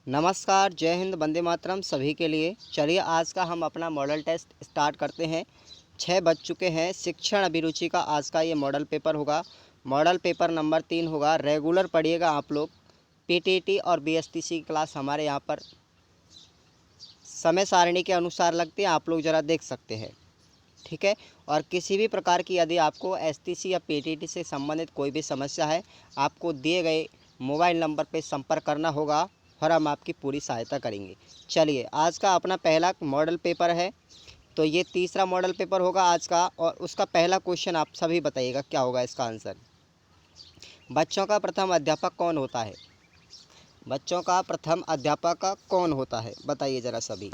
नमस्कार, जय हिंद, वंदे मातरम सभी के लिए। चलिए आज का हम अपना मॉडल टेस्ट स्टार्ट करते हैं। 6 बज चुके हैं। शिक्षण अभिरुचि का आज का ये मॉडल पेपर होगा। मॉडल पेपर नंबर 3 होगा। रेगुलर पढ़िएगा आप लोग। पीटीटी और बीएसटीसी की क्लास हमारे यहाँ पर समय सारणी के अनुसार लगती है, आप लोग ज़रा देख सकते हैं, ठीक है। और किसी भी प्रकार की यदि आपको एसटीसी या पीटीटी से संबंधित कोई भी समस्या है, आपको दिए गए मोबाइल नंबर पर संपर्क करना होगा और हम आपकी पूरी सहायता करेंगे। चलिए आज का अपना पहला मॉडल पेपर है, तो ये तीसरा मॉडल पेपर होगा आज का। और उसका पहला क्वेश्चन आप सभी बताइएगा क्या होगा इसका आंसर। बच्चों का प्रथम अध्यापक कौन होता है? बच्चों का प्रथम अध्यापक कौन होता है, बताइए ज़रा सभी।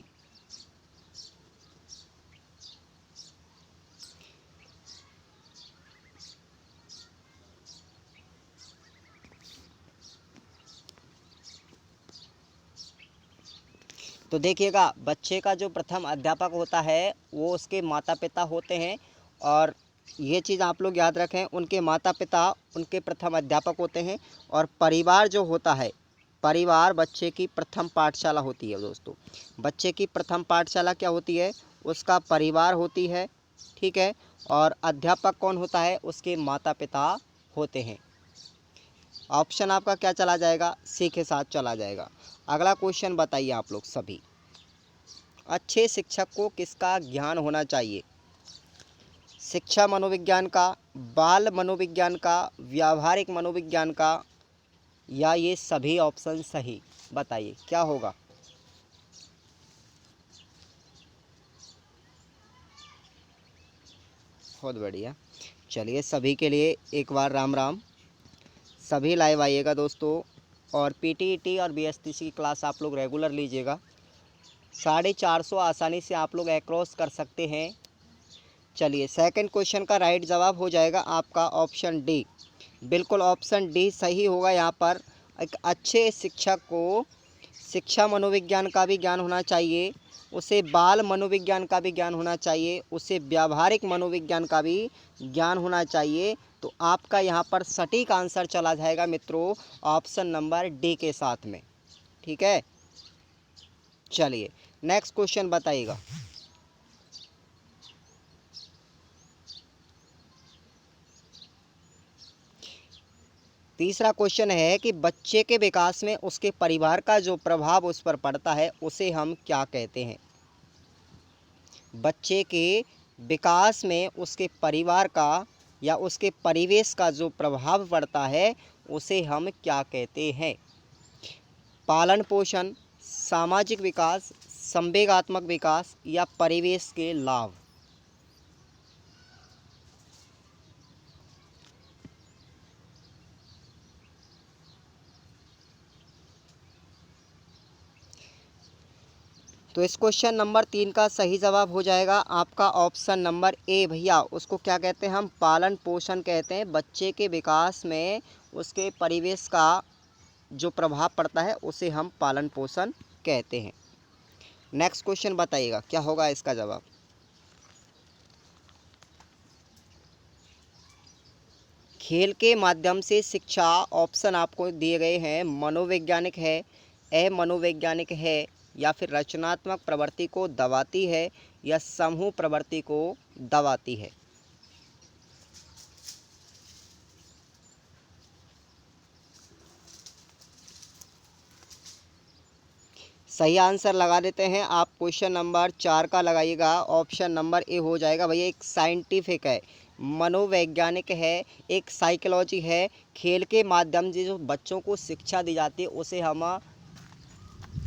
तो देखिएगा, बच्चे का जो प्रथम अध्यापक होता है वो उसके माता पिता होते हैं। और ये चीज़ आप लोग याद रखें, उनके माता पिता उनके प्रथम अध्यापक होते हैं। और परिवार जो होता है, परिवार बच्चे की प्रथम पाठशाला होती है दोस्तों। बच्चे की प्रथम पाठशाला क्या होती है? उसका परिवार होती है, ठीक है। और अध्यापक कौन होता है? उसके माता पिता होते हैं। ऑप्शन आपका क्या चला जाएगा? सी के साथ चला जाएगा। अगला क्वेश्चन बताइए आप लोग सभी। अच्छे शिक्षक को किसका ज्ञान होना चाहिए? शिक्षा मनोविज्ञान का, बाल मनोविज्ञान का, व्यावहारिक मनोविज्ञान का, या ये सभी ऑप्शन सही? बताइए क्या होगा। बहुत बढ़िया। चलिए सभी के लिए एक बार राम राम। सभी लाइव आइएगा दोस्तों। और पीटीईटी और बीएसटीसी की क्लास आप लोग रेगुलर लीजिएगा। 450 आसानी से आप लोग एक्रॉस कर सकते हैं। चलिए सेकंड क्वेश्चन का राइट जवाब हो जाएगा आपका ऑप्शन डी। बिल्कुल ऑप्शन डी सही होगा। यहाँ पर एक अच्छे शिक्षक को शिक्षा मनोविज्ञान का भी ज्ञान होना चाहिए, उसे बाल मनोविज्ञान का भी ज्ञान होना चाहिए, उसे व्यावहारिक मनोविज्ञान का भी ज्ञान होना चाहिए। तो आपका यहाँ पर सटीक आंसर चला जाएगा मित्रों ऑप्शन नंबर डी के साथ में, ठीक है। चलिए नेक्स्ट क्वेश्चन बताइएगा। तीसरा क्वेश्चन है कि बच्चे के विकास में उसके परिवार का जो प्रभाव उस पर पड़ता है उसे हम क्या कहते हैं? बच्चे के विकास में उसके परिवार का या उसके परिवेश का जो प्रभाव पड़ता है उसे हम क्या कहते हैं? पालन पोषण, सामाजिक विकास, संवेगात्मक विकास, या परिवेश के लाभ? तो इस क्वेश्चन नंबर 3 का सही जवाब हो जाएगा आपका ऑप्शन नंबर ए। भैया उसको क्या कहते हैं? हम पालन पोषण कहते हैं। बच्चे के विकास में उसके परिवेश का जो प्रभाव पड़ता है उसे हम पालन पोषण कहते हैं। नेक्स्ट क्वेश्चन बताइएगा क्या होगा इसका जवाब। खेल के माध्यम से शिक्षा, ऑप्शन आपको दिए गए हैं, मनोवैज्ञानिक है, अमनोवैज्ञानिक है, या फिर रचनात्मक प्रवृत्ति को दबाती है, या समूह प्रवृत्ति को दबाती है? सही आंसर लगा देते हैं आप। क्वेश्चन नंबर 4 का लगाइएगा, ऑप्शन नंबर ए हो जाएगा। भैया एक साइंटिफिक है, मनोवैज्ञानिक है, एक साइकोलॉजी है। खेल के माध्यम से जो बच्चों को शिक्षा दी जाती है उसे हम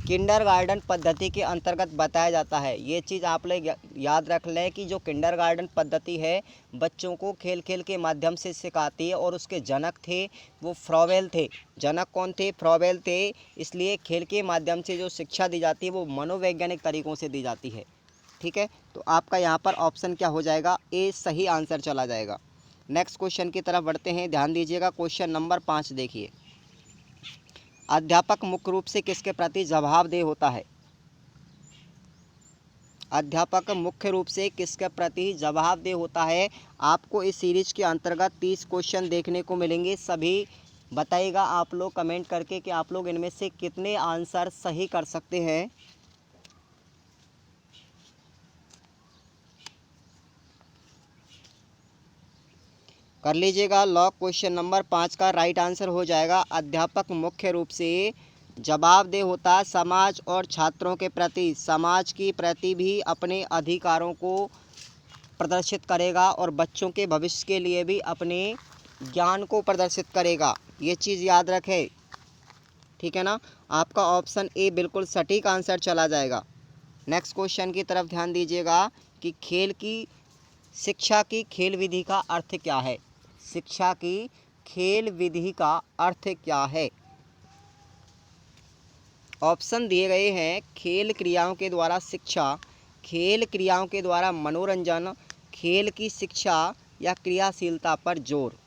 किंडरगार्टन पद्धति के अंतर्गत बताया जाता है। ये चीज़ आप लोग याद रख लें कि जो किंडरगार्टन पद्धति है बच्चों को खेल खेल के माध्यम से सिखाती है। और उसके जनक थे वो फ्रॉवेल थे। जनक कौन थे? फ्रॉवेल थे। इसलिए खेल के माध्यम से जो शिक्षा दी जाती है वो मनोवैज्ञानिक तरीक़ों से दी जाती है, ठीक है। तो आपका यहाँ पर ऑप्शन क्या हो जाएगा? ए सही आंसर चला जाएगा। नेक्स्ट क्वेश्चन की तरफ बढ़ते हैं, ध्यान दीजिएगा। क्वेश्चन नंबर 5 देखिए। अध्यापक मुख्य रूप से किसके प्रति जवाबदेह होता है? अध्यापक मुख्य रूप से किसके प्रति जवाबदेह होता है? आपको इस सीरीज के अंतर्गत 30 क्वेश्चन देखने को मिलेंगे। सभी बताइएगा आप लोग कमेंट करके कि आप लोग इनमें से कितने आंसर सही कर सकते हैं। कर लीजिएगा लॉक। क्वेश्चन नंबर 5 का राइट आंसर हो जाएगा अध्यापक मुख्य रूप से जवाबदेह होता है समाज और छात्रों के प्रति, समाज की प्रति भी अपने अधिकारों को प्रदर्शित करेगा और बच्चों के भविष्य के लिए भी अपने ज्ञान को प्रदर्शित करेगा। ये चीज़ याद रखें, ठीक है ना। आपका ऑप्शन ए बिल्कुल सटीक आंसर चला जाएगा। नेक्स्ट क्वेश्चन की तरफ ध्यान दीजिएगा कि शिक्षा की खेल विधि का अर्थ क्या है। शिक्षा की खेल विधि का अर्थ क्या है। ऑप्शन दिए गए हैं खेल क्रियाओं के द्वारा शिक्षा, खेल क्रियाओं के द्वारा मनोरंजन, खेल की शिक्षा या क्रियाशीलता पर जोर।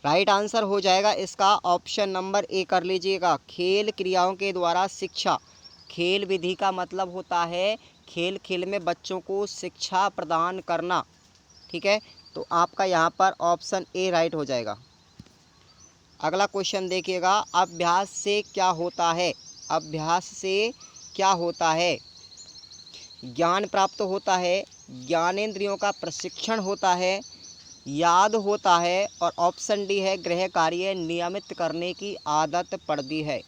राइट आंसर हो जाएगा इसका ऑप्शन नंबर ए कर लीजिएगा, खेल क्रियाओं के द्वारा शिक्षा। खेल विधि का मतलब होता है खेल खेल में बच्चों को शिक्षा प्रदान करना, ठीक है। तो आपका यहाँ पर ऑप्शन ए राइट हो जाएगा। अगला क्वेश्चन देखिएगा, अभ्यास से क्या होता है। अभ्यास से क्या होता है। ज्ञान प्राप्त होता है, ज्ञानेंद्रियों का प्रशिक्षण होता है, याद होता है और ऑप्शन डी है गृह कार्य नियमित करने की आदत पड़ती है।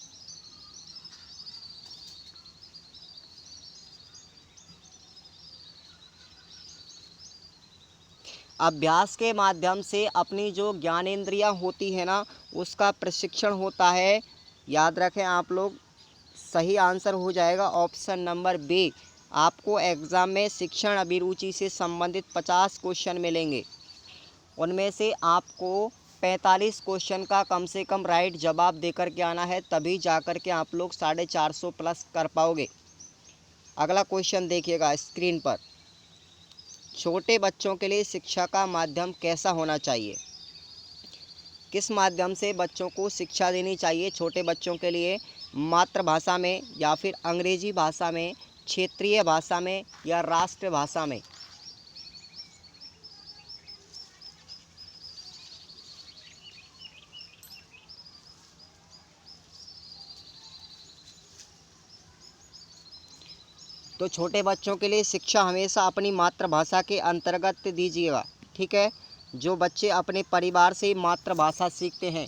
अभ्यास के माध्यम से अपनी जो ज्ञानेंद्रियां होती है ना उसका प्रशिक्षण होता है। याद रखें आप लोग, सही आंसर हो जाएगा ऑप्शन नंबर बी। आपको एग्ज़ाम में शिक्षण अभिरुचि से संबंधित 50 क्वेश्चन मिलेंगे, उनमें से आपको 45 क्वेश्चन का कम से कम राइट जवाब देकर के आना है, तभी जाकर के आप लोग 450 प्लस कर पाओगे। अगला क्वेश्चन देखिएगा स्क्रीन पर, छोटे बच्चों के लिए शिक्षा का माध्यम कैसा होना चाहिए। किस माध्यम से बच्चों को शिक्षा देनी चाहिए छोटे बच्चों के लिए, मातृभाषा में या फिर अंग्रेजी भाषा में, क्षेत्रीय भाषा में या राष्ट्रभाषा में। तो छोटे बच्चों के लिए शिक्षा हमेशा अपनी मातृभाषा के अंतर्गत दीजिएगा, ठीक है। जो बच्चे अपने परिवार से मातृभाषा सीखते हैं,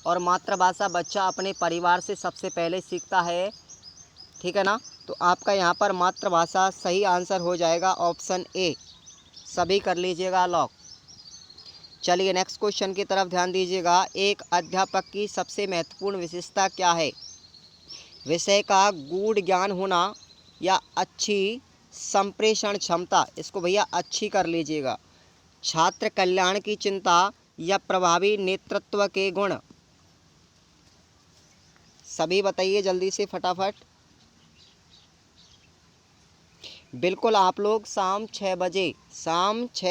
और मातृभाषा बच्चा अपने परिवार से सबसे पहले सीखता है, ठीक है ना। तो आपका यहाँ पर मातृभाषा सही आंसर हो जाएगा ऑप्शन ए। सभी कर लीजिएगा लॉक। चलिए नेक्स्ट क्वेश्चन की तरफ ध्यान दीजिएगा, एक अध्यापक की सबसे महत्वपूर्ण विशेषता क्या है। विषय का गूढ़ ज्ञान होना या अच्छी संप्रेषण क्षमता, इसको भैया अच्छी कर लीजिएगा, छात्र कल्याण की चिंता या प्रभावी नेतृत्व के गुण। सभी बताइए जल्दी से फटाफट। बिल्कुल आप लोग शाम 6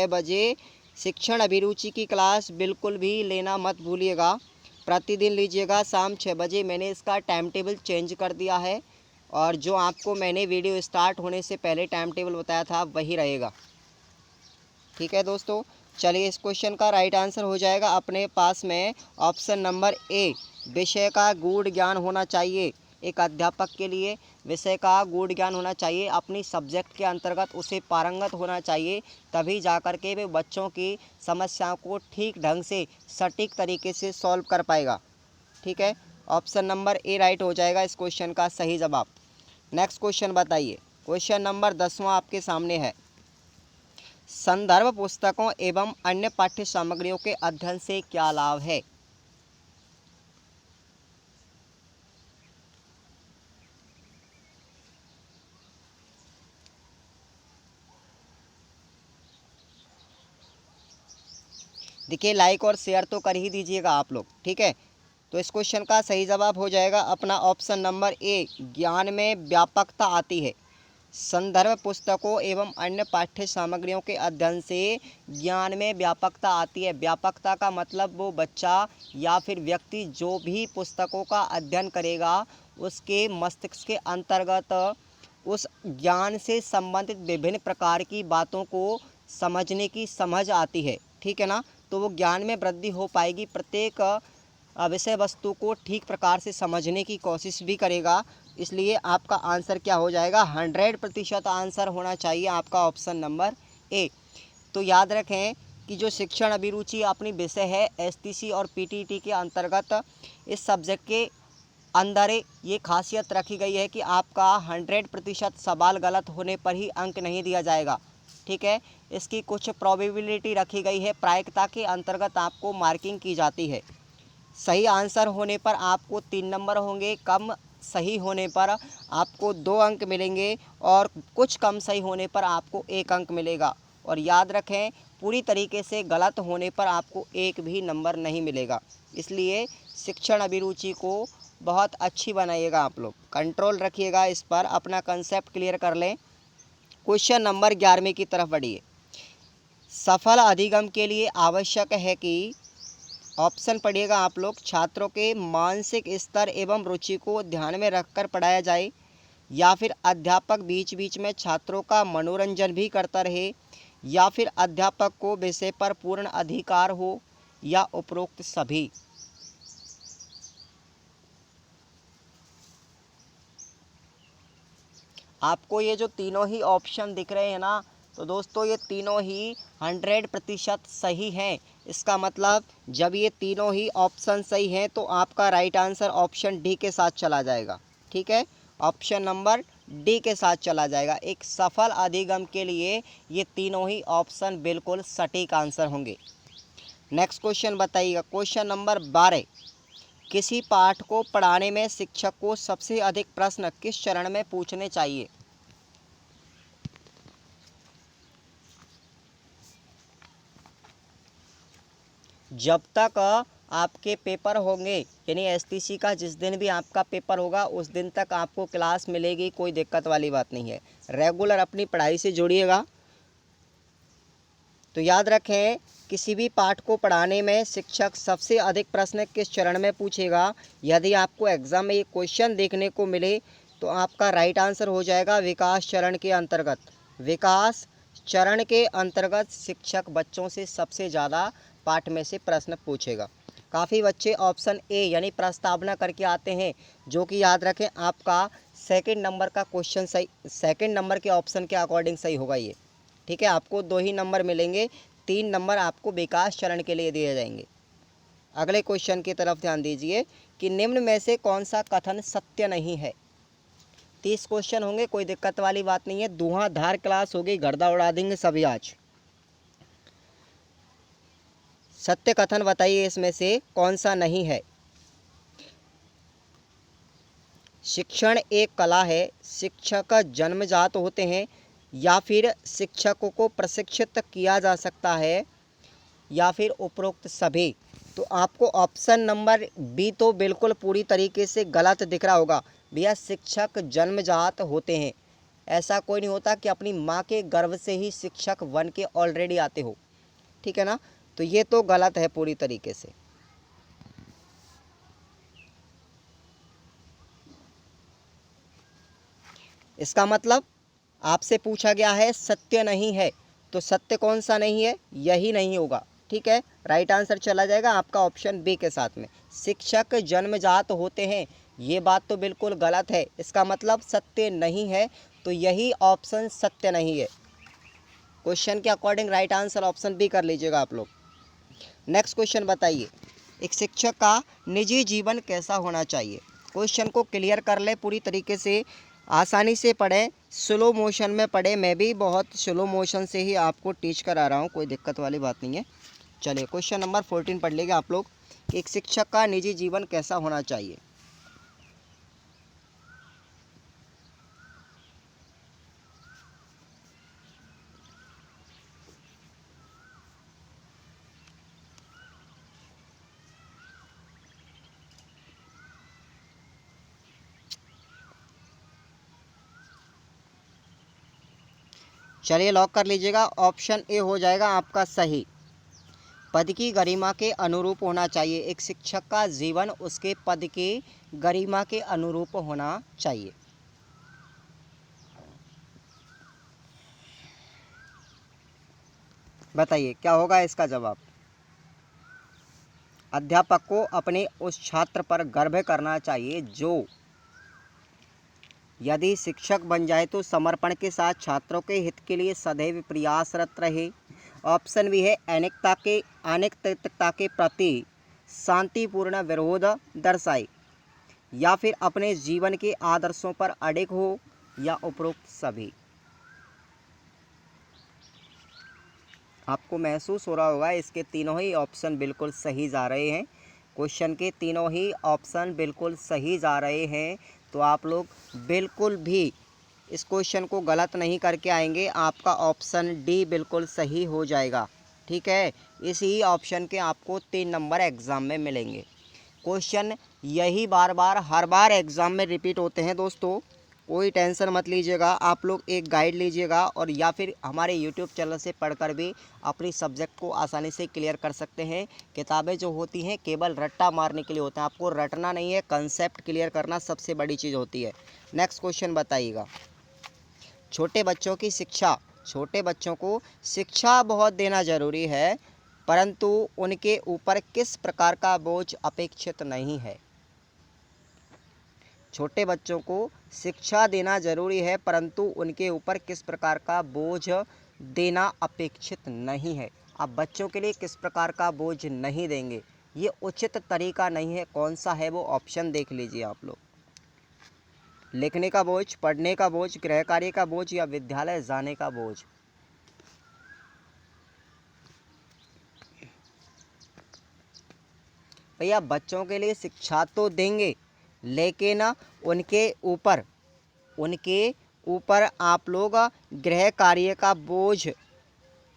बजे शिक्षण अभिरुचि की क्लास बिल्कुल भी लेना मत भूलिएगा, प्रतिदिन लीजिएगा शाम 6 बजे। मैंने इसका टाइम टेबल चेंज कर दिया है, और जो आपको मैंने वीडियो स्टार्ट होने से पहले टाइम टेबल बताया था वही रहेगा, ठीक है दोस्तों। चलिए इस क्वेश्चन का राइट आंसर हो जाएगा अपने पास में ऑप्शन नंबर ए, विषय का गूढ़ ज्ञान होना चाहिए। एक अध्यापक के लिए विषय का गूढ़ ज्ञान होना चाहिए, अपनी सब्जेक्ट के अंतर्गत उसे पारंगत होना चाहिए, तभी जाकर के वे बच्चों की समस्याओं को ठीक ढंग से सटीक तरीके से सॉल्व कर पाएगा, ठीक है। ऑप्शन नंबर ए राइट हो जाएगा इस क्वेश्चन का सही जवाब। नेक्स्ट क्वेश्चन बताइए, क्वेश्चन नंबर 10वां आपके सामने है, संदर्भ पुस्तकों एवं अन्य पाठ्य सामग्रियों के अध्ययन से क्या लाभ है। देखिए लाइक और शेयर तो कर ही दीजिएगा आप लोग, ठीक है। तो इस क्वेश्चन का सही जवाब हो जाएगा अपना ऑप्शन नंबर ए, ज्ञान में व्यापकता आती है। संदर्भ पुस्तकों एवं अन्य पाठ्य सामग्रियों के अध्ययन से ज्ञान में व्यापकता आती है। व्यापकता का मतलब वो बच्चा या फिर व्यक्ति जो भी पुस्तकों का अध्ययन करेगा उसके मस्तिष्क के अंतर्गत उस ज्ञान से संबंधित विभिन्न प्रकार की बातों को समझने की समझ आती है, ठीक है ना। तो वो ज्ञान में वृद्धि हो पाएगी, प्रत्येक विषय वस्तु को ठीक प्रकार से समझने की कोशिश भी करेगा। इसलिए आपका आंसर क्या हो जाएगा, 100% आंसर होना चाहिए आपका ऑप्शन नंबर ए। तो याद रखें कि जो शिक्षण अभिरुचि अपनी विषय है एसटीसी और पीटीटी के अंतर्गत इस सब्जेक्ट के अंदर ये खासियत रखी गई है कि आपका 100% सवाल गलत होने पर ही अंक नहीं दिया जाएगा, ठीक है। इसकी कुछ प्रोबेबिलिटी रखी गई है, प्रायिकता के अंतर्गत आपको मार्किंग की जाती है। सही आंसर होने पर आपको 3 नंबर होंगे, कम सही होने पर आपको 2 अंक मिलेंगे और कुछ कम सही होने पर आपको 1 अंक मिलेगा। और याद रखें पूरी तरीके से गलत होने पर आपको 1 भी नंबर नहीं मिलेगा। इसलिए शिक्षण अभिरुचि को बहुत अच्छी बनाइएगा, आप लोग कंट्रोल रखिएगा इस पर, अपना कंसेप्ट क्लियर कर लें। क्वेश्चन नंबर 11वें की तरफ बढ़िए। सफल अधिगम के लिए आवश्यक है कि ऑप्शन पढ़िएगा आप लोग, छात्रों के मानसिक स्तर एवं रुचि को ध्यान में रखकर पढ़ाया जाए, या फिर अध्यापक बीच बीच में छात्रों का मनोरंजन भी करता रहे, या फिर अध्यापक को विषय पर पूर्ण अधिकार हो, या उपरोक्त सभी। आपको ये जो तीनों ही ऑप्शन दिख रहे हैं ना, तो दोस्तों ये तीनों ही 100% सही हैं। इसका मतलब जब ये तीनों ही ऑप्शन सही हैं तो आपका राइट आंसर ऑप्शन डी के साथ चला जाएगा, ठीक है। ऑप्शन नंबर डी के साथ चला जाएगा। एक सफल अधिगम के लिए ये तीनों ही ऑप्शन बिल्कुल सटीक आंसर होंगे। नेक्स्ट क्वेश्चन बताइएगा, क्वेश्चन नंबर 12। किसी पाठ को पढ़ाने में शिक्षक को सबसे अधिक प्रश्न किस चरण में पूछने चाहिए। जब तक आपके पेपर होंगे, यानी एसटीसी का जिस दिन भी आपका पेपर होगा उस दिन तक आपको क्लास मिलेगी, कोई दिक्कत वाली बात नहीं है। रेगुलर अपनी पढ़ाई से जुड़िएगा। तो याद रखें किसी भी पाठ को पढ़ाने में शिक्षक सबसे अधिक प्रश्न किस चरण में पूछेगा। यदि आपको एग्ज़ाम में ये क्वेश्चन देखने को मिले तो आपका राइट आंसर हो जाएगा विकास चरण के अंतर्गत। विकास चरण के अंतर्गत शिक्षक बच्चों से सबसे ज़्यादा पाठ में से प्रश्न पूछेगा। काफ़ी बच्चे ऑप्शन ए यानी प्रस्तावना करके आते हैं, जो कि याद रखें आपका सेकंड नंबर का क्वेश्चन सही, सेकंड नंबर के ऑप्शन के अकॉर्डिंग सही होगा ये, ठीक है। आपको 2 ही नंबर मिलेंगे, 3 नंबर आपको विकास चरण के लिए दिए जाएंगे। अगले क्वेश्चन की तरफ ध्यान दीजिए कि निम्न में से कौन सा कथन सत्य नहीं है। 30 क्वेश्चन होंगे, कोई दिक्कत वाली बात नहीं है। धुआंधार क्लास होगी, गर्दा उड़ा देंगे सभी आज। सत्य कथन बताइए इसमें से कौन सा नहीं है। शिक्षण एक कला है, शिक्षक जन्मजात होते हैं, या फिर शिक्षकों को प्रशिक्षित किया जा सकता है, या फिर उपरोक्त सभी। तो आपको ऑप्शन नंबर बी तो बिल्कुल पूरी तरीके से गलत दिख रहा होगा। भैया शिक्षक जन्मजात होते हैं, ऐसा कोई नहीं होता कि अपनी माँ के गर्भ से ही शिक्षक बन के ऑलरेडी आते हो, ठीक है ना। तो ये तो गलत है पूरी तरीके से। इसका मतलब आपसे पूछा गया है सत्य नहीं है, तो सत्य कौन सा नहीं है, यही नहीं होगा, ठीक है। राइट आंसर चला जाएगा आपका ऑप्शन बी के साथ में। शिक्षक जन्मजात होते हैं, ये बात तो बिल्कुल गलत है। इसका मतलब सत्य नहीं है, तो यही ऑप्शन सत्य नहीं है। क्वेश्चन के according right answer option B कर लीजिएगा आप लोग। नेक्स्ट क्वेश्चन बताइए, एक शिक्षक का निजी जीवन कैसा होना चाहिए। क्वेश्चन को क्लियर कर ले पूरी तरीके से, आसानी से पढ़ें, स्लो मोशन में पढ़ें। मैं भी बहुत स्लो मोशन से ही आपको टीच करा रहा हूँ, कोई दिक्कत वाली बात नहीं है। चलिए क्वेश्चन नंबर 14 पढ़ लीजिए आप लोग, एक शिक्षक का निजी जीवन कैसा होना चाहिए। चलिए लॉक कर लीजिएगा। ऑप्शन ए हो जाएगा आपका सही। पद की गरिमा के अनुरूप होना चाहिए। एक शिक्षक का जीवन उसके पद की गरिमा के अनुरूप होना चाहिए। बताइए क्या होगा इसका जवाब। अध्यापक को अपने उस छात्र पर गर्व करना चाहिए जो यदि शिक्षक बन जाए तो समर्पण के साथ छात्रों के हित के लिए सदैव प्रयासरत रहे। ऑप्शन बी है अनैतिकता के प्रति शांतिपूर्ण विरोध दर्शाए, या फिर अपने जीवन के आदर्शों पर अडिग हो, या उपरोक्त सभी। आपको महसूस हो रहा होगा इसके तीनों ही ऑप्शन बिल्कुल सही जा रहे हैं। क्वेश्चन के तीनों ही ऑप्शन बिल्कुल सही जा रहे हैं। तो आप लोग बिल्कुल भी इस क्वेश्चन को गलत नहीं करके आएंगे। आपका ऑप्शन डी बिल्कुल सही हो जाएगा। ठीक है, इसी ऑप्शन के आपको 3 नंबर एग्ज़ाम में मिलेंगे। क्वेश्चन यही बार बार हर बार एग्ज़ाम में रिपीट होते हैं दोस्तों, कोई टेंशन मत लीजिएगा। आप लोग एक गाइड लीजिएगा और या फिर हमारे यूट्यूब चैनल से पढ़कर भी अपनी सब्जेक्ट को आसानी से क्लियर कर सकते हैं। किताबें जो होती हैं केवल रट्टा मारने के लिए होता है, आपको रटना नहीं है, कंसेप्ट क्लियर करना सबसे बड़ी चीज़ होती है। नेक्स्ट क्वेश्चन बताइएगा। छोटे बच्चों को शिक्षा बहुत देना ज़रूरी है, परंतु उनके ऊपर किस प्रकार का बोझ अपेक्षित नहीं है। छोटे बच्चों को शिक्षा देना जरूरी है, परंतु उनके ऊपर किस प्रकार का बोझ देना अपेक्षित नहीं है। आप बच्चों के लिए किस प्रकार का बोझ नहीं देंगे, ये उचित तरीका नहीं है। कौन सा है वो ऑप्शन देख लीजिए आप लोग। लिखने का बोझ, पढ़ने का बोझ, गृह कार्य का बोझ, या विद्यालय जाने का बोझ। भैया बच्चों के लिए शिक्षा तो देंगे, लेकिन उनके ऊपर आप लोग गृह कार्य का बोझ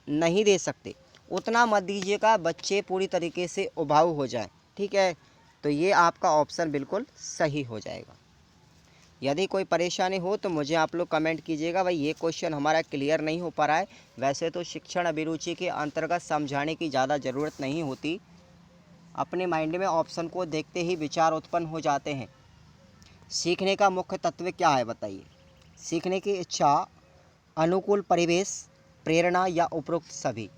नहीं दे सकते। उतना मत दीजिएगा बच्चे पूरी तरीके से उबाऊ हो जाए। ठीक है, तो ये आपका ऑप्शन बिल्कुल सही हो जाएगा। यदि कोई परेशानी हो तो मुझे आप लोग कमेंट कीजिएगा। भाई ये क्वेश्चन हमारा क्लियर नहीं हो पा रहा है। वैसे तो शिक्षण अभिरुचि के अंतर्गत समझाने की ज़्यादा ज़रूरत नहीं होती, अपने माइंड में ऑप्शन को देखते ही विचार उत्पन्न हो जाते हैं। सीखने का मुख्य तत्व क्या है बताइए। सीखने की इच्छा, अनुकूल परिवेश, प्रेरणा, या उपरोक्त सभी।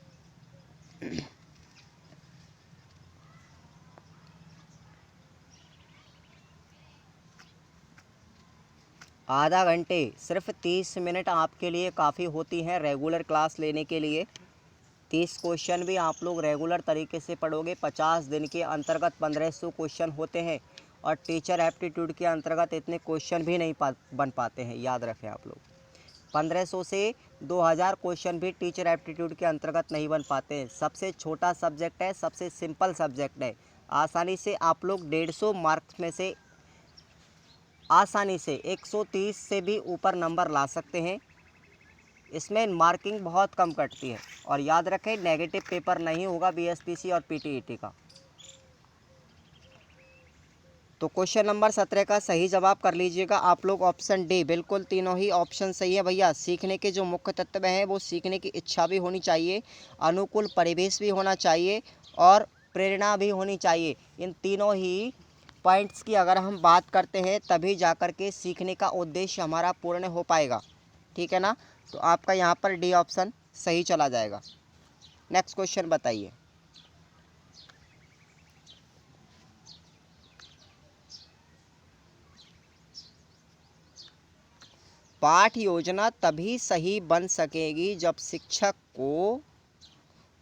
आधा घंटे, सिर्फ 30 मिनट आपके लिए काफ़ी होती हैं रेगुलर क्लास लेने के लिए। 30 क्वेश्चन भी आप लोग रेगुलर तरीके से पढ़ोगे। 50 दिन के अंतर्गत 1500 क्वेश्चन होते हैं, और टीचर एप्टीट्यूड के अंतर्गत इतने क्वेश्चन भी नहीं बन पाते हैं। याद रखें आप लोग, 1500 से 2000 क्वेश्चन भी टीचर एप्टीट्यूड के अंतर्गत नहीं बन पाते हैं। सबसे छोटा सब्जेक्ट है, सबसे सिंपल सब्जेक्ट है। आसानी से आप लोग 150 मार्क्स में से आसानी से 130 से भी ऊपर नंबर ला सकते हैं। इसमें मार्किंग बहुत कम कटती है। और याद रखें नेगेटिव पेपर नहीं होगा बीएसपीसी और पीटीईटी का। तो क्वेश्चन नंबर 17 का सही जवाब कर लीजिएगा आप लोग ऑप्शन डी। बिल्कुल तीनों ही ऑप्शन सही है भैया। सीखने के जो मुख्य तत्व हैं वो सीखने की इच्छा भी होनी चाहिए, अनुकूल परिवेश भी होना चाहिए, और प्रेरणा भी होनी चाहिए। इन तीनों ही पॉइंट्स की अगर हम बात करते हैं तभी जाकर के सीखने का उद्देश्य हमारा पूर्ण हो पाएगा। ठीक है ना, तो आपका यहाँ पर डी ऑप्शन सही चला जाएगा। नेक्स्ट क्वेश्चन बताइए। पाठ योजना तभी सही बन सकेगी जब शिक्षक को,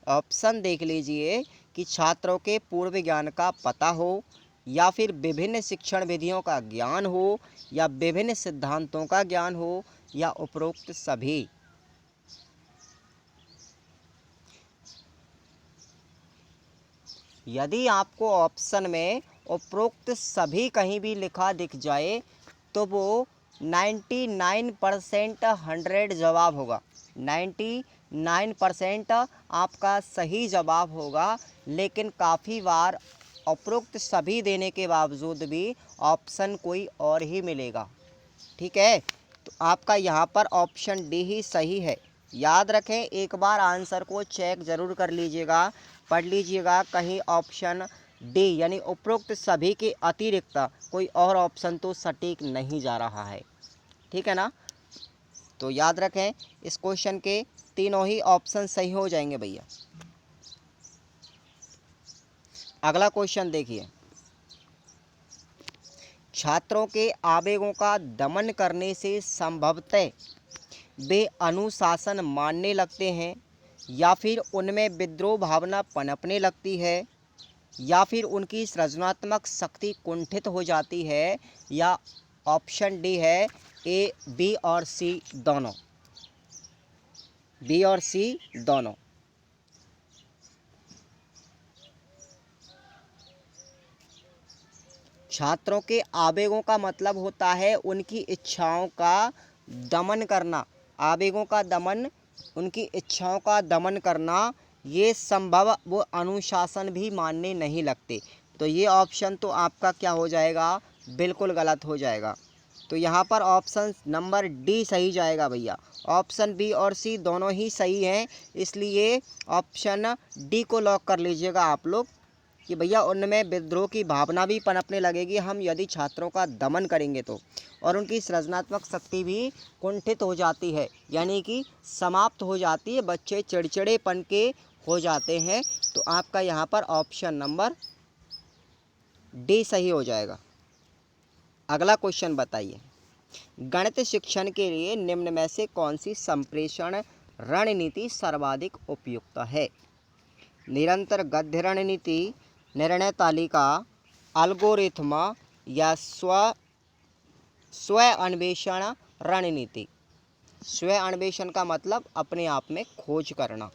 ऑप्शन देख लीजिए, कि छात्रों के पूर्व ज्ञान का पता हो, या फिर विभिन्न शिक्षण विधियों का ज्ञान हो, या विभिन्न सिद्धांतों का ज्ञान हो, या उपरोक्त सभी। यदि आपको ऑप्शन में उपरोक्त सभी कहीं भी लिखा दिख जाए तो वो 99% 100 जवाब होगा। 99% आपका सही जवाब होगा। लेकिन काफ़ी बार उपरोक्त सभी देने के बावजूद भी ऑप्शन कोई और ही मिलेगा। ठीक है, तो आपका यहाँ पर ऑप्शन डी ही सही है। याद रखें, एक बार आंसर को चेक ज़रूर कर लीजिएगा, पढ़ लीजिएगा, कहीं ऑप्शन डी यानी उपरोक्त सभी के अतिरिक्त कोई और ऑप्शन तो सटीक नहीं जा रहा है। ठीक है ना। तो याद रखें, इस क्वेश्चन के तीनों ही ऑप्शन सही हो जाएंगे भैया। अगला क्वेश्चन देखिए, छात्रों के आवेगों का दमन करने से संभवतः वे अनुशासन मानने लगते हैं, या फिर उनमें विद्रोह भावना पनपने लगती है, या फिर उनकी सृजनात्मक शक्ति कुंठित हो जाती है, या ऑप्शन डी है ए, बी और सी दोनों। बी और सी दोनों। छात्रों के आवेगों का मतलब होता है उनकी इच्छाओं का दमन करना। आवेगों का दमन, उनकी इच्छाओं का दमन करना, ये संभव वो अनुशासन भी मानने नहीं लगते। तो ये ऑप्शन तो आपका क्या हो जाएगा, बिल्कुल गलत हो जाएगा। तो यहाँ पर ऑप्शन नंबर डी सही जाएगा भैया। ऑप्शन बी और सी दोनों ही सही हैं, इसलिए ऑप्शन डी को लॉक कर लीजिएगा आप लोग कि भैया उनमें विद्रोह की भावना भी पनपने लगेगी हम यदि छात्रों का दमन करेंगे तो, और उनकी सृजनात्मक शक्ति भी कुंठित हो जाती है, यानी कि समाप्त हो जाती है, बच्चे चिड़चिड़ेपन के हो जाते हैं। तो आपका यहाँ पर ऑप्शन नंबर डी सही हो जाएगा। अगला क्वेश्चन बताइए, गणित शिक्षण के लिए निम्न में से कौन सी संप्रेषण रणनीति सर्वाधिक उपयुक्त है? निरंतर गद्य रणनीति, निर्णय तालिका, एल्गोरिथम या स्व अन्वेषण रणनीति। स्व अन्वेषण का मतलब अपने आप में खोज करना।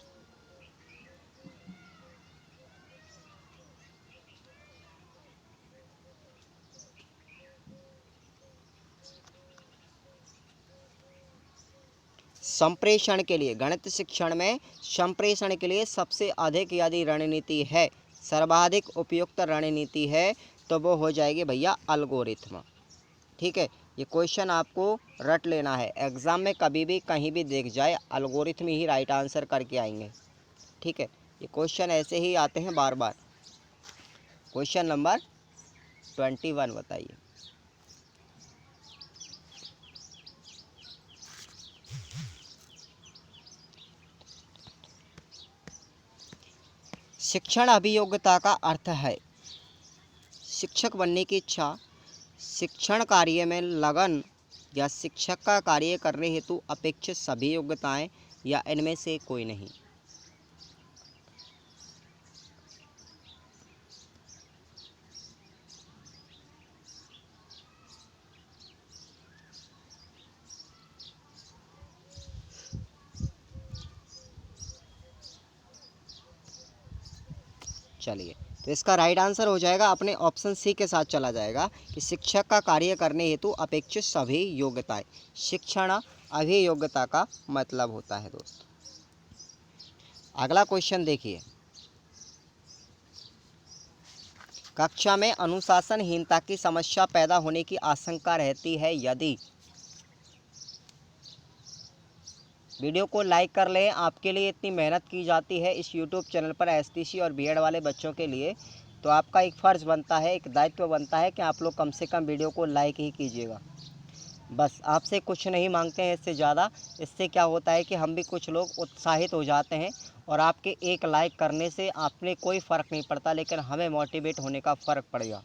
संप्रेषण के लिए, गणित शिक्षण में संप्रेषण के लिए सबसे अधिक यदि रणनीति है, सर्वाधिक उपयुक्त रणनीति है, तो वो हो जाएगी भैया एल्गोरिथम। ठीक है, ये क्वेश्चन आपको रट लेना है, एग्ज़ाम में कभी भी कहीं भी देख जाए एल्गोरिथम ही राइट आंसर करके आएंगे। ठीक है, ये क्वेश्चन ऐसे ही आते हैं बार बार। क्वेश्चन नंबर 21 बताइए। शिक्षण अभियोग्यता का अर्थ है शिक्षक बनने की इच्छा, शिक्षण कार्य में लगन, या शिक्षक का कार्य करने हेतु अपेक्षित सभी योग्यताएं, या इनमें से कोई नहीं। चलिए, तो इसका राइट आंसर हो जाएगा, अपने ऑप्शन सी के साथ चला जाएगा कि शिक्षक का कार्य करने हेतु अपेक्षित सभी योग्यताएं। शिक्षण अभियोग्यता का मतलब होता है दोस्त। अगला क्वेश्चन देखिए, कक्षा में अनुशासनहीनता की समस्या पैदा होने की आशंका रहती है यदि। वीडियो को लाइक कर लें, आपके लिए इतनी मेहनत की जाती है इस यूट्यूब चैनल पर एसटीसी और बीएड वाले बच्चों के लिए, तो आपका एक फ़र्ज़ बनता है, एक दायित्व बनता है कि आप लोग कम से कम वीडियो को लाइक ही कीजिएगा। बस आपसे कुछ नहीं मांगते हैं इससे ज़्यादा। इससे क्या होता है कि हम भी कुछ लोग उत्साहित हो जाते हैं, और आपके एक लाइक करने से आपने कोई फ़र्क नहीं पड़ता, लेकिन हमें मोटिवेट होने का फ़र्क पड़ेगा।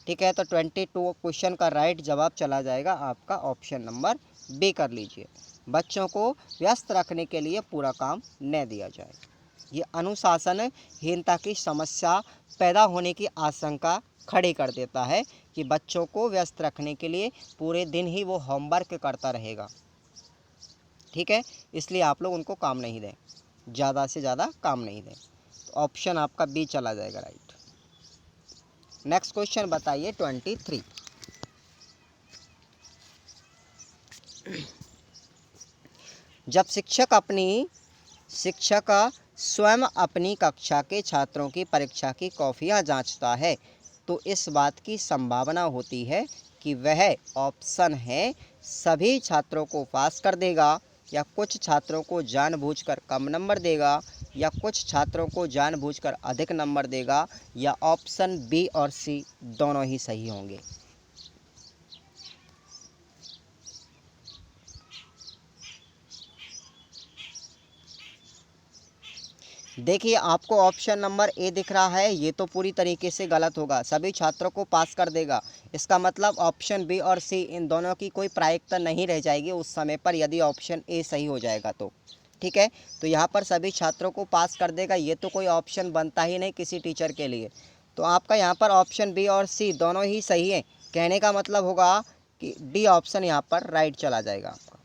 ठीक है, तो 22 क्वेश्चन का राइट जवाब चला जाएगा आपका ऑप्शन नंबर बी कर लीजिए। बच्चों को व्यस्त रखने के लिए पूरा काम न दिया जाए। ये अनुशासनहीनता की समस्या पैदा होने की आशंका खड़ी कर देता है कि बच्चों को व्यस्त रखने के लिए पूरे दिन ही वो होमवर्क करता रहेगा। ठीक है, इसलिए आप लोग उनको काम नहीं दें, ज़्यादा से ज़्यादा काम नहीं दें। तो ऑप्शन आपका बी चला जाएगा राइट। नेक्स्ट क्वेश्चन बताइए 23। जब शिक्षक स्वयं अपनी कक्षा के छात्रों की परीक्षा की कॉपियां जांचता है, तो इस बात की संभावना होती है कि वह ऑप्शन है सभी छात्रों को पास कर देगा, या कुछ छात्रों को जानबूझकर कम नंबर देगा, या कुछ छात्रों को जानबूझकर अधिक नंबर देगा, या ऑप्शन बी और सी दोनों ही सही होंगे। देखिए, आपको ऑप्शन नंबर ए दिख रहा है, ये तो पूरी तरीके से गलत होगा, सभी छात्रों को पास कर देगा। इसका मतलब ऑप्शन बी और सी इन दोनों की कोई प्रायिकता नहीं रह जाएगी उस समय पर, यदि ऑप्शन ए सही हो जाएगा तो। ठीक है, तो यहाँ पर सभी छात्रों को पास कर देगा, ये तो कोई ऑप्शन बनता ही नहीं किसी टीचर के लिए। तो आपका यहाँ पर ऑप्शन बी और सी दोनों ही सही है। कहने का मतलब होगा कि डी ऑप्शन यहाँ पर राइट चला जाएगा आपका।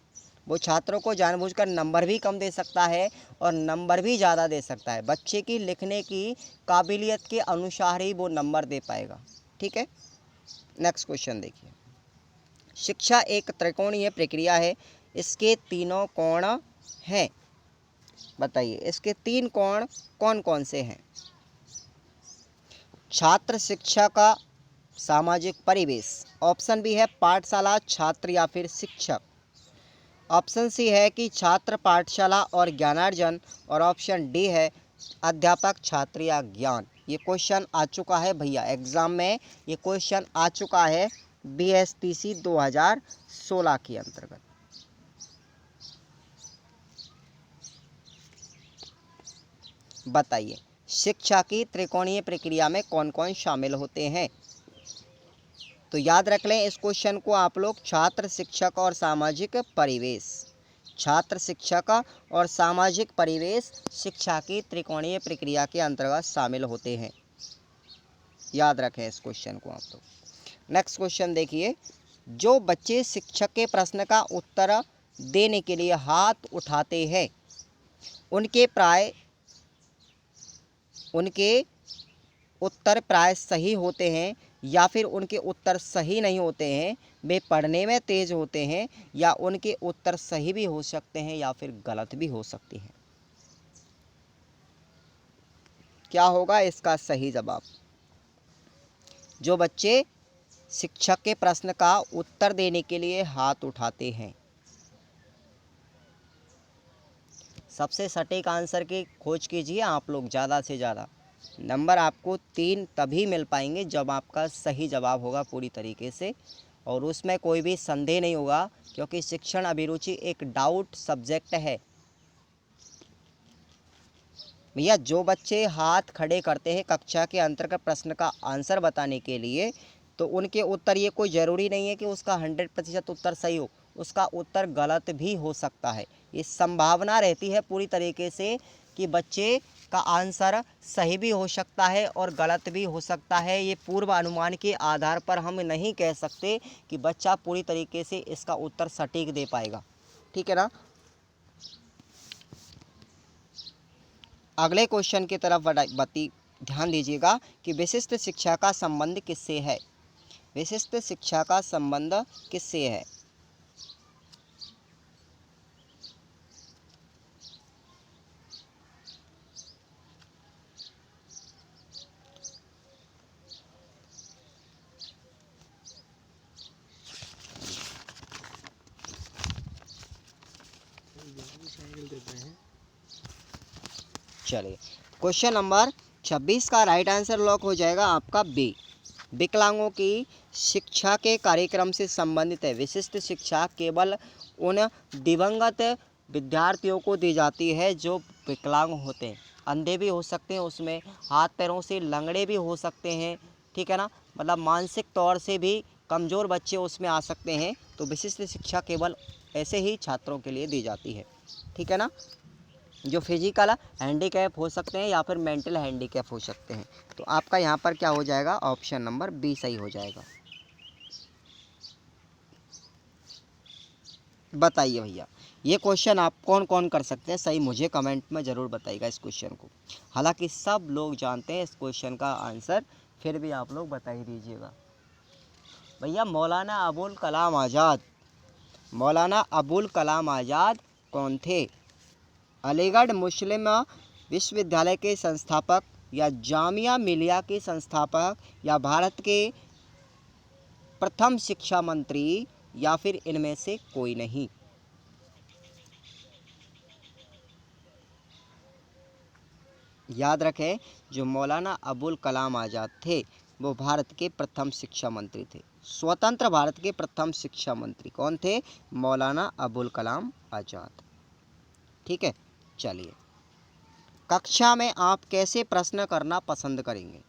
वो छात्रों को जानबूझकर नंबर भी कम दे सकता है और नंबर भी ज़्यादा दे सकता है, बच्चे की लिखने की काबिलियत के अनुसार ही वो नंबर दे पाएगा। ठीक है, नेक्स्ट क्वेश्चन देखिए। शिक्षा एक त्रिकोणीय प्रक्रिया है, इसके तीनों कोण हैं। बताइए, इसके तीन कोण कौन कौन से हैं? छात्र, शिक्षा का सामाजिक परिवेश। ऑप्शन बी है पाठशाला, छात्र या फिर शिक्षक। ऑप्शन सी है कि छात्र, पाठशाला और ज्ञानार्जन। और ऑप्शन डी है अध्यापक, छात्र या ज्ञान। ये क्वेश्चन आ चुका है भैया एग्जाम में, ये क्वेश्चन आ चुका है BSTC 2016 के अंतर्गत। बताइए, शिक्षा की त्रिकोणीय प्रक्रिया में कौन कौन शामिल होते हैं? तो याद रख लें इस क्वेश्चन को आप लोग, छात्र, शिक्षक और सामाजिक परिवेश। छात्र, शिक्षक और सामाजिक परिवेश शिक्षा की त्रिकोणीय प्रक्रिया के अंतर्गत शामिल होते हैं। याद रखें इस क्वेश्चन को आप लोग। नेक्स्ट क्वेश्चन देखिए। जो बच्चे शिक्षक के प्रश्न का उत्तर देने के लिए हाथ उठाते हैं उनके उत्तर प्राय सही होते हैं, या फिर उनके उत्तर सही नहीं होते हैं, वे पढ़ने में तेज होते हैं, या उनके उत्तर सही भी हो सकते हैं या फिर गलत भी हो सकते हैं। क्या होगा इसका सही जवाब? जो बच्चे शिक्षक के प्रश्न का उत्तर देने के लिए हाथ उठाते हैं। सबसे सटीक आंसर की खोज कीजिए आप लोग ज़्यादा से ज़्यादा। नंबर आपको 3 तभी मिल पाएंगे जब आपका सही जवाब होगा पूरी तरीके से, और उसमें कोई भी संदेह नहीं होगा, क्योंकि शिक्षण अभिरुचि एक डाउट सब्जेक्ट है। भैया, जो बच्चे हाथ खड़े करते हैं कक्षा के अंतर्गत प्रश्न का आंसर बताने के लिए, तो उनके उत्तर, ये कोई ज़रूरी नहीं है कि उसका 100% उत्तर सही हो, उसका उत्तर गलत भी हो सकता है। ये संभावना रहती है पूरी तरीके से कि बच्चे का आंसर सही भी हो सकता है और गलत भी हो सकता है। ये पूर्व अनुमान के आधार पर हम नहीं कह सकते कि बच्चा पूरी तरीके से इसका उत्तर सटीक दे पाएगा। ठीक है ना? अगले क्वेश्चन की तरफ ध्यान दीजिएगा कि विशिष्ट शिक्षा का संबंध किससे है? विशिष्ट शिक्षा का संबंध किससे है? चलिए, क्वेश्चन नंबर 26 का राइट आंसर लॉक हो जाएगा आपका बी। विकलांगों की शिक्षा के कार्यक्रम से संबंधित है। विशिष्ट शिक्षा केवल उन दिवंगत विद्यार्थियों को दी जाती है जो विकलांग होते हैं। अंधे भी हो सकते हैं, उसमें हाथ पैरों से लंगड़े भी हो सकते हैं। ठीक है ना? मतलब मानसिक तौर से भी कमज़ोर बच्चे उसमें आ सकते हैं। तो विशिष्ट शिक्षा केवल ऐसे ही छात्रों के लिए दी जाती है। ठीक है ना? जो फिजिकल हैंडीकैप हो सकते हैं या फिर मेंटल हैंडीकैप हो सकते हैं। तो आपका यहाँ पर क्या हो जाएगा? ऑप्शन नंबर बी सही हो जाएगा। बताइए भैया, ये क्वेश्चन आप कौन कौन कर सकते हैं सही, मुझे कमेंट में ज़रूर बताइएगा इस क्वेश्चन को। हालांकि सब लोग जानते हैं इस क्वेश्चन का आंसर, फिर भी आप लोग बता ही दीजिएगा। भैया, मौलाना अबुल कलाम आज़ाद। मौलाना अबुल कलाम आज़ाद कौन थे? अलीगढ़ मुस्लिम विश्वविद्यालय के संस्थापक, या जामिया मिलिया के संस्थापक, या भारत के प्रथम शिक्षा मंत्री, या फिर इनमें से कोई नहीं। याद रखें, जो मौलाना अबुल कलाम आज़ाद थे वो भारत के प्रथम शिक्षा मंत्री थे। स्वतंत्र भारत के प्रथम शिक्षा मंत्री कौन थे? मौलाना अबुल कलाम आज़ाद। ठीक है, चलिए, कक्षा में आप कैसे प्रश्न करना पसंद करेंगे?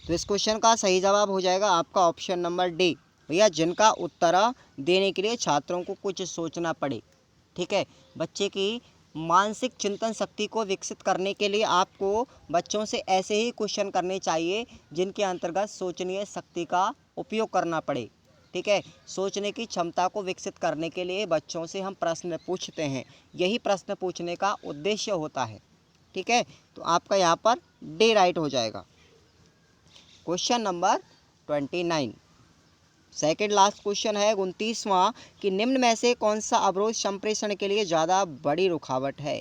तो इस क्वेश्चन का सही जवाब हो जाएगा आपका ऑप्शन नंबर डी भैया, जिनका उत्तर देने के लिए छात्रों को कुछ सोचना पड़े। ठीक है, बच्चे की मानसिक चिंतन शक्ति को विकसित करने के लिए आपको बच्चों से ऐसे ही क्वेश्चन करने चाहिए जिनके अंतर्गत सोचनीय शक्ति का उपयोग करना पड़े। ठीक है, सोचने की क्षमता को विकसित करने के लिए बच्चों से हम प्रश्न पूछते हैं, यही प्रश्न पूछने का उद्देश्य होता है। ठीक है, तो आपका यहाँ पर डी राइट हो जाएगा। Question number 29, second last question है 29वां कि निम्न में से कौन सा अवरोध संप्रेषण के लिए ज़्यादा बड़ी रुकावट है?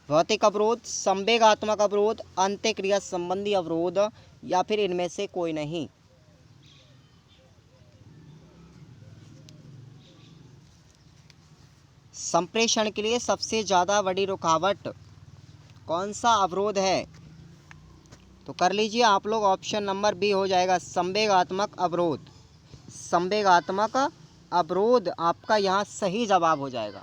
भौतिक अवरोध, संवेगात्मक अवरोध, अंत्यक्रिया संबंधी अवरोध या फिर इनमें से कोई नहीं? संप्रेषण के लिए सबसे ज़्यादा बड़ी रुकावट कौन सा अवरोध है? तो कर लीजिए आप लोग, ऑप्शन नंबर बी हो जाएगा संवेगात्मक अवरोध। संवेगात्मक अवरोध आपका यहाँ सही जवाब हो जाएगा।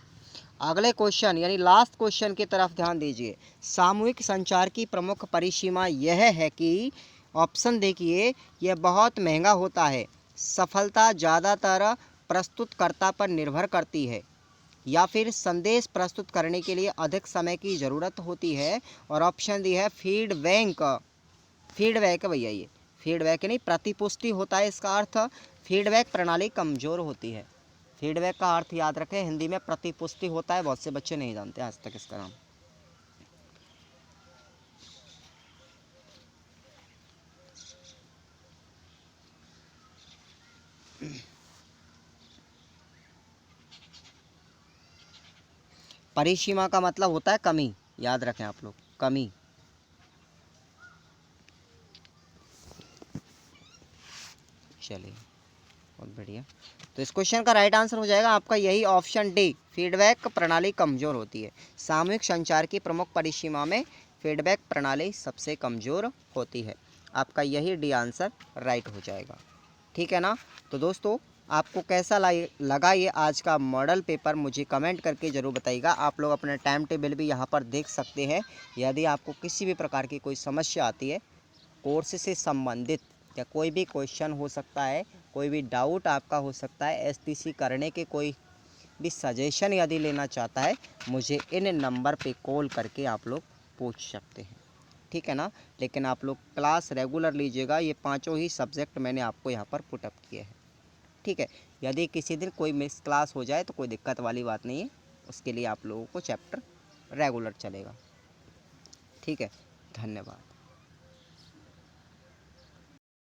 अगले क्वेश्चन यानी लास्ट क्वेश्चन की तरफ ध्यान दीजिए। सामूहिक संचार की प्रमुख परिसीमा यह है कि ऑप्शन देखिए, यह बहुत महंगा होता है, सफलता ज़्यादातर प्रस्तुतकर्ता पर निर्भर करती है, या फिर संदेश प्रस्तुत करने के लिए अधिक समय की ज़रूरत होती है, और ऑप्शन दी है फीडबैक। फीडबैक भैया, ये फीडबैक नहीं, प्रतिपुष्टि होता है इसका अर्थ। फीडबैक प्रणाली कमज़ोर होती है। फीडबैक का अर्थ याद रखें, हिंदी में प्रतिपुष्टि होता है, बहुत से बच्चे नहीं जानते आज तक इसका नाम। परिसीमा का मतलब होता है कमी, याद रखें आप लोग, कमी। चलिए, बहुत बढ़िया। तो इस क्वेश्चन का राइट आंसर हो जाएगा आपका यही ऑप्शन डी, फीडबैक प्रणाली कमज़ोर होती है। सामूहिक संचार की प्रमुख परिसीमा में फीडबैक प्रणाली सबसे कमज़ोर होती है। आपका यही डी आंसर राइट हो जाएगा। ठीक है ना? तो दोस्तों, आपको कैसा लगा ये आज का मॉडल पेपर, मुझे कमेंट करके ज़रूर बताइएगा। आप लोग अपना टाइम टेबल भी यहाँ पर देख सकते हैं। यदि आपको किसी भी प्रकार की कोई समस्या आती है कोर्स से संबंधित, या कोई भी क्वेश्चन हो सकता है, कोई भी डाउट आपका हो सकता है, एसटीसी करने के कोई भी सजेशन यदि लेना चाहता है, मुझे इन नंबर पे कॉल करके आप लोग पूछ सकते हैं। ठीक है ना? लेकिन आप लोग क्लास रेगुलर लीजिएगा, ये पांचों ही सब्जेक्ट मैंने आपको यहाँ पर पुटअप किए हैं। ठीक है, यदि किसी दिन कोई मिस क्लास हो जाए तो कोई दिक्कत वाली बात नहीं है, उसके लिए आप लोगों को चैप्टर रेगुलर चलेगा। ठीक है, धन्यवाद।